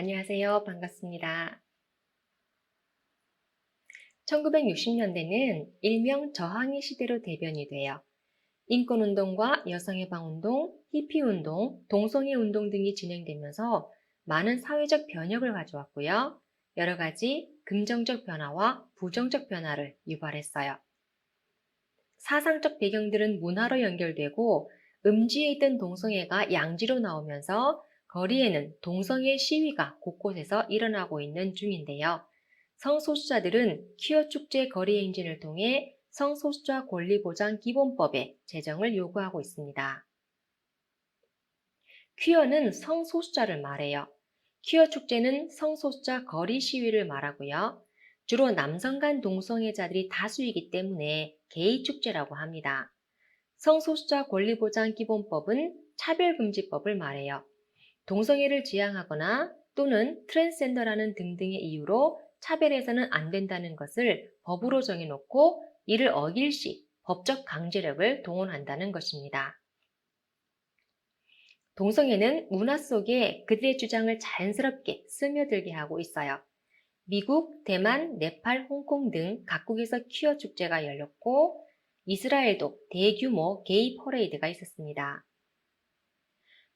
안녕하세요. 반갑습니다. 1960년대는 일명 저항의 시대로 대변이 돼요. 인권운동과 여성해방운동, 히피운동, 동성애운동 등이 진행되면서 많은 사회적 변혁을 가져왔고요. 여러 가지 긍정적 변화와 부정적 변화를 유발했어요. 사상적 배경들은 문화로 연결되고 음지에 있던 동성애가 양지로 나오면서 거리에는 동성애 시위가 곳곳에서 일어나고 있는 중인데요. 성소수자들은 퀴어 축제 거리 행진을 통해 성소수자 권리보장 기본법의 제정을 요구하고 있습니다. 퀴어는 성소수자를 말해요. 퀴어 축제는 성소수자 거리 시위를 말하고요. 주로 남성 간 동성애자들이 다수이기 때문에 게이 축제라고 합니다. 성소수자 권리보장 기본법은 차별금지법을 말해요. 동성애를 지향하거나 또는 트랜스젠더라는 등등의 이유로 차별해서는 안 된다는 것을 법으로 정해놓고 이를 어길 시 법적 강제력을 동원한다는 것입니다. 동성애는 문화 속에 그들의 주장을 자연스럽게 스며들게 하고 있어요. 미국, 대만, 네팔, 홍콩 등 각국에서 퀴어 축제가 열렸고 이스라엘도 대규모 게이 퍼레이드가 있었습니다.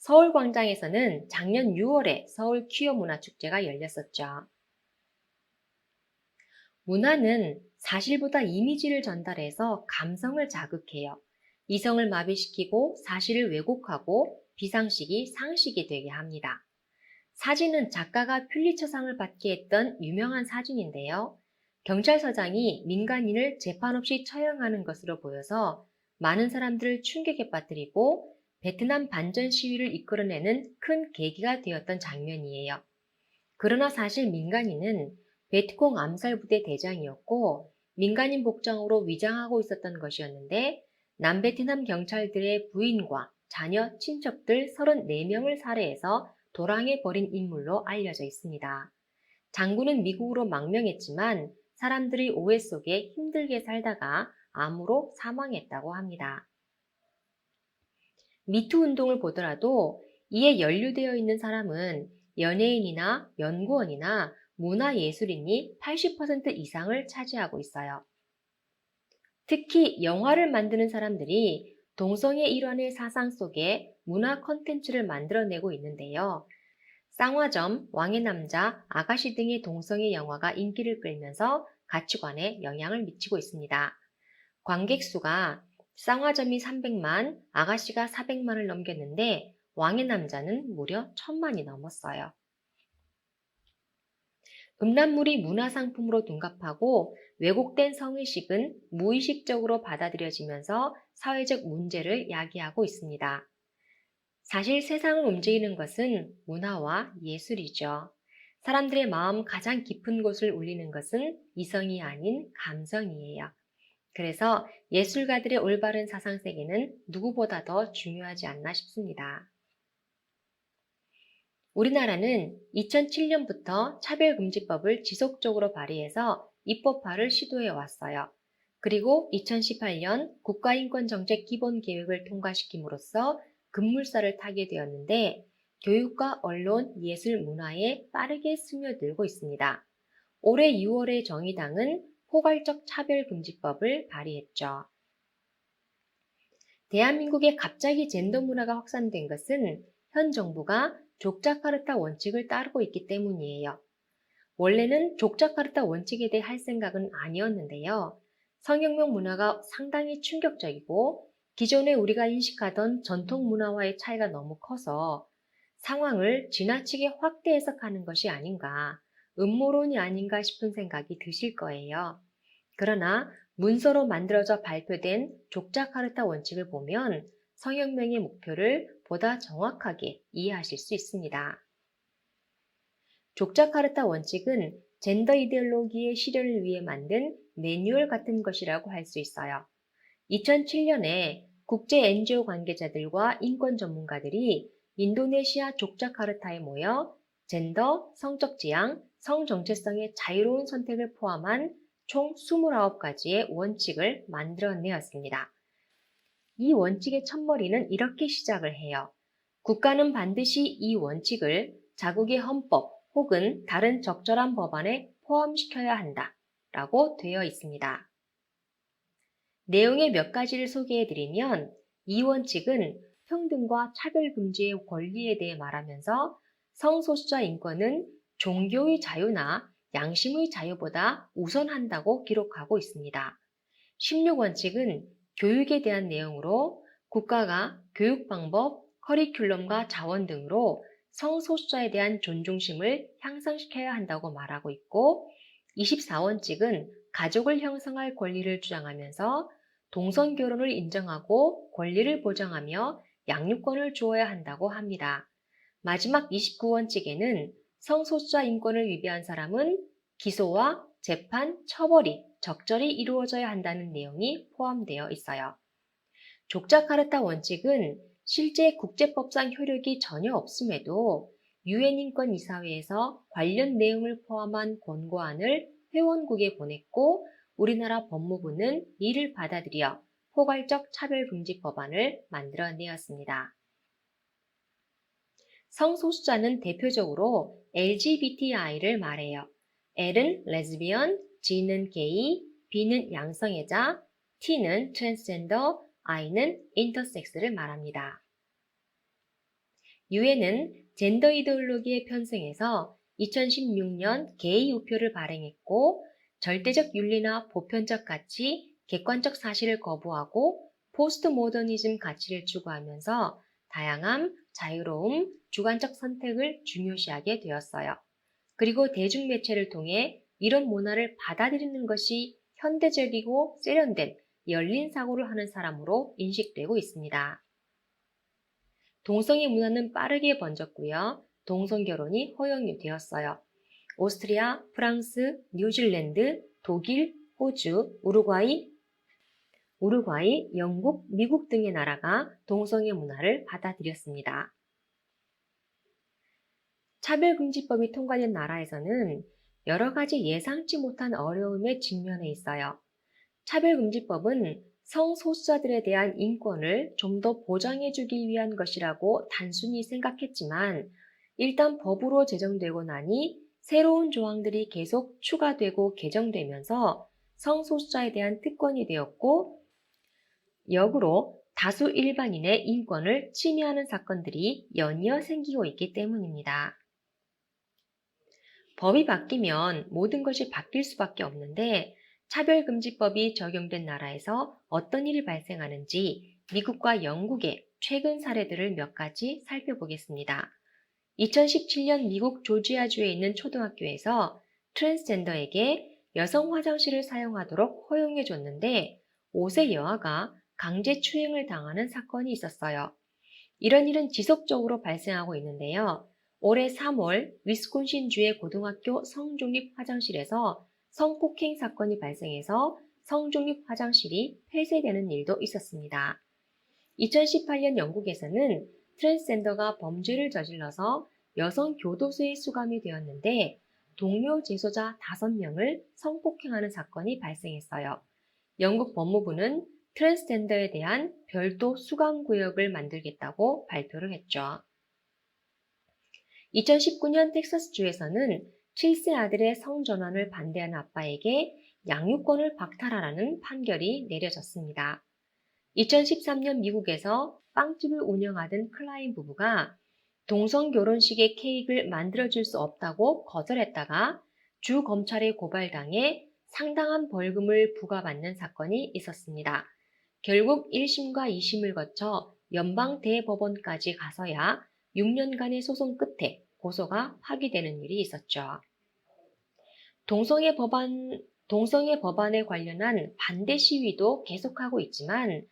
서울광장에서는 작년 6월에 서울 퀴어 문화축제가 열렸었죠. 문화는 사실보다 이미지를 전달해서 감성을 자극해요. 이성을 마비시키고 사실을 왜곡하고 비상식이 상식이 되게 합니다. 사진은 작가가 퓰리처상을 받게 했던 유명한 사진인데요. 경찰서장이 민간인을 재판 없이 처형하는 것으로 보여서 많은 사람들을 충격에 빠뜨리고 베트남 반전 시위를 이끌어내는 큰 계기가 되었던 장면이에요. 그러나 사실 민간인은 베트콩 암살부대 대장이었고 민간인 복장으로 위장하고 있었던 것이었는데 남베트남 경찰들의 부인과 자녀, 친척들 34명을 살해해서 도랑에 버린 인물로 알려져 있습니다. 장군은 미국으로 망명했지만 사람들의 오해 속에 힘들게 살다가 암으로 사망했다고 합니다. 미투 운동을 보더라도 이에 연루되어 있는 사람은 연예인이나 연구원이나 문화예술인이 80% 이상을 차지하고 있어요. 특히 영화를 만드는 사람들이 동성애 일환의 사상 속에 문화 콘텐츠를 만들어내고 있는데요. 쌍화점, 왕의 남자, 아가씨 등의 동성애 영화가 인기를 끌면서 가치관에 영향을 미치고 있습니다. 관객 수가 쌍화점이 300만, 아가씨가 400만을 넘겼는데 왕의 남자는 무려 1000만이 넘었어요. 음란물이 문화상품으로 둔갑하고 왜곡된 성의식은 무의식적으로 받아들여지면서 사회적 문제를 야기하고 있습니다. 사실 세상을 움직이는 것은 문화와 예술이죠. 사람들의 마음 가장 깊은 곳을 울리는 것은 이성이 아닌 감성이에요. 그래서 예술가들의 올바른 사상세계는 누구보다 더 중요하지 않나 싶습니다. 우리나라는 2007년부터 차별금지법을 지속적으로 발의해서 입법화를 시도해 왔어요. 그리고 2018년 국가인권정책 기본계획을 통과시킴으로써 급물살을 타게 되었는데 교육과 언론, 예술, 문화에 빠르게 스며들고 있습니다. 올해 6월에 정의당은 포괄적 차별금지법을 발의했죠. 대한민국에 갑자기 젠더 문화가 확산된 것은 현 정부가 족자카르타 원칙을 따르고 있기 때문이에요. 원래는 족자카르타 원칙에 대해 할 생각은 아니었는데요. 성혁명 문화가 상당히 충격적이고 기존에 우리가 인식하던 전통 문화와의 차이가 너무 커서 상황을 지나치게 확대 해석하는 것이 아닌가, 음모론이 아닌가 싶은 생각이 드실 거예요. 그러나 문서로 만들어져 발표된 족자카르타 원칙을 보면 성혁명의 목표를 보다 정확하게 이해하실 수 있습니다. 족자카르타 원칙은 젠더 이데올로기의 실현을 위해 만든 매뉴얼 같은 것이라고 할 수 있어요. 2007년에 국제 NGO 관계자들과 인권 전문가들이 인도네시아 족자카르타에 모여 젠더, 성적 지향, 성 정체성의 자유로운 선택을 포함한 총 29가지의 원칙을 만들어내었습니다. 이 원칙의 첫머리는 이렇게 시작을 해요. 국가는 반드시 이 원칙을 자국의 헌법, 혹은 다른 적절한 법안에 포함시켜야 한다 라고 되어 있습니다. 내용의 몇 가지를 소개해드리면 이 원칙은 평등과 차별금지의 권리에 대해 말하면서 성소수자 인권은 종교의 자유나 양심의 자유보다 우선한다고 기록하고 있습니다. 16원칙은 교육에 대한 내용으로 국가가 교육 방법, 커리큘럼과 자원 등으로 성소수자에 대한 존중심을 향상시켜야 한다고 말하고 있고 24원칙은 가족을 형성할 권리를 주장하면서 동성결혼을 인정하고 권리를 보장하며 양육권을 주어야 한다고 합니다. 마지막 29원칙에는 성소수자 인권을 위배한 사람은 기소와 재판, 처벌이 적절히 이루어져야 한다는 내용이 포함되어 있어요. 족자카르타 원칙은 실제 국제법상 효력이 전혀 없음에도 유엔 인권 이사회에서 관련 내용을 포함한 권고안을 회원국에 보냈고 우리나라 법무부는 이를 받아들여 포괄적 차별금지 법안을 만들어내었습니다. 성소수자는 대표적으로 LGBTI를 말해요. L은 레즈비언, G는 게이, B는 양성애자, T는 트랜스젠더, I는 인터섹스를 말합니다. 유엔은 젠더 이데올로기에 편승해서 2016년 게이 우표를 발행했고 절대적 윤리나 보편적 가치, 객관적 사실을 거부하고 포스트 모더니즘 가치를 추구하면서 다양함, 자유로움, 주관적 선택을 중요시하게 되었어요. 그리고 대중매체를 통해 이런 문화를 받아들이는 것이 현대적이고 세련된 열린 사고를 하는 사람으로 인식되고 있습니다. 동성애 문화는 빠르게 번졌고요. 동성결혼이 허용이 되었어요. 오스트리아, 프랑스, 뉴질랜드, 독일, 호주, 우루과이, 영국, 미국 등의 나라가 동성애 문화를 받아들였습니다. 차별금지법이 통과된 나라에서는 여러 가지 예상치 못한 어려움에 직면해 있어요. 차별금지법은 성소수자들에 대한 인권을 좀 더 보장해주기 위한 것이라고 단순히 생각했지만 일단 법으로 제정되고 나니 새로운 조항들이 계속 추가되고 개정되면서 성소수자에 대한 특권이 되었고 역으로 다수 일반인의 인권을 침해하는 사건들이 연이어 생기고 있기 때문입니다. 법이 바뀌면 모든 것이 바뀔 수밖에 없는데 차별금지법이 적용된 나라에서 어떤 일이 발생하는지 미국과 영국의 최근 사례들을 몇 가지 살펴보겠습니다. 2017년 미국 조지아주에 있는 초등학교에서 트랜스젠더에게 여성 화장실을 사용하도록 허용해 줬는데 5세 여아가 강제 추행을 당하는 사건이 있었어요. 이런 일은 지속적으로 발생하고 있는데요. 올해 3월 위스콘신주의 고등학교 성중립 화장실에서 성폭행 사건이 발생해서 성중립 화장실이 폐쇄되는 일도 있었습니다. 2018년 영국에서는 트랜스젠더가 범죄를 저질러서 여성 교도소에 수감이 되었는데 동료 재소자 5명을 성폭행하는 사건이 발생했어요. 영국 법무부는 트랜스젠더에 대한 별도 수감구역을 만들겠다고 발표를 했죠. 2019년 텍사스주에서는 7세 아들의 성전환을 반대하는 아빠에게 양육권을 박탈하라는 판결이 내려졌습니다. 2013년 미국에서 빵집을 운영하던 클라인 부부가 동성 결혼식의 케이크를 만들어줄 수 없다고 거절했다가 주 검찰에 고발당해 상당한 벌금을 부과받는 사건이 있었습니다. 결국 1심과 2심을 거쳐 연방 대법원까지 가서야 6년간의 소송 끝에 고소가 파기되는 일이 있었죠. 동성애 법안에 관련한 반대 시위도 계속하고 있지만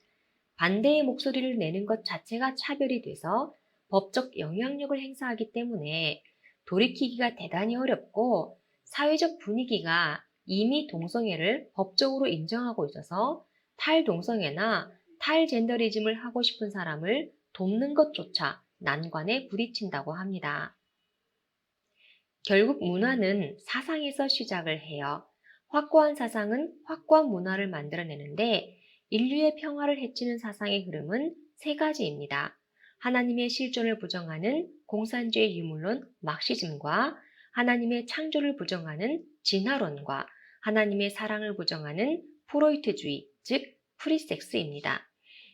반대의 목소리를 내는 것 자체가 차별이 돼서 법적 영향력을 행사하기 때문에 돌이키기가 대단히 어렵고 사회적 분위기가 이미 동성애를 법적으로 인정하고 있어서 탈동성애나 탈젠더리즘을 하고 싶은 사람을 돕는 것조차 난관에 부딪힌다고 합니다. 결국 문화는 사상에서 시작을 해요. 확고한 사상은 확고한 문화를 만들어내는데 인류의 평화를 해치는 사상의 흐름은 3가지입니다. 하나님의 실존을 부정하는 공산주의 유물론 막시즘과 하나님의 창조를 부정하는 진화론과 하나님의 사랑을 부정하는 프로이트주의, 즉 프리섹스입니다.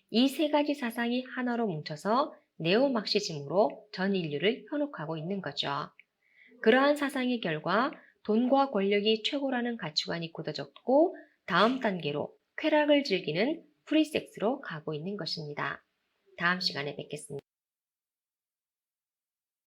이 세 가지 사상이 하나로 뭉쳐서 네오막시즘으로 전 인류를 현혹하고 있는 거죠. 그러한 사상의 결과 돈과 권력이 최고라는 가치관이 굳어졌고 다음 단계로 쾌락을 즐기는 프리섹스로 가고 있는 것입니다. 다음 시간에 뵙겠습니다.